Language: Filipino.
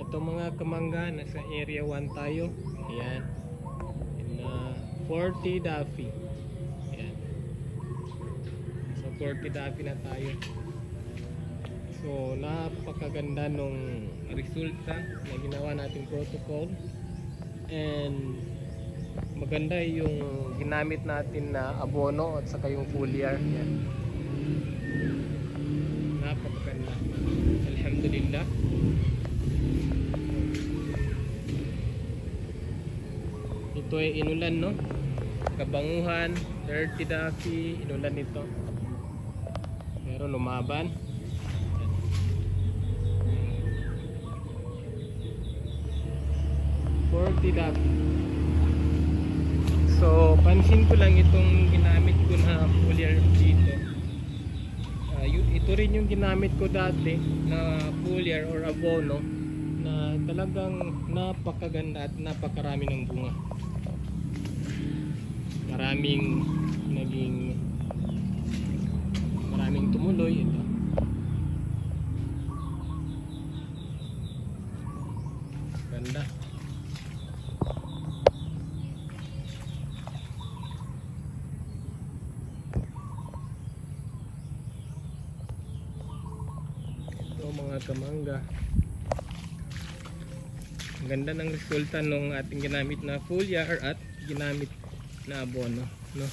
Ito mga kamangga, nasa area 1 tayo. Ayan. 40 Daffy. Ayan. So 40 Daffy na tayo. So napakaganda nung resulta na ginawa nating protocol. And maganda yung ginamit natin na abono at saka yung foliar. Ayan. Napakaganda. Alhamdulillah. Ito ay inulan, no? Kabanguhan, 30 Daffy, inulan ito. Pero lumaban. Daffy. So pansin ko lang itong ginamit ko na foliar dito. Ito rin yung ginamit ko dati na foliar or abono na talagang napakaganda at napakarami ng bunga. Maraming tumuloy ito. Ganda. Ito mga kamangga. Ang ganda ng resulta nung ating ginamit na foliar at ginamit na abono, no?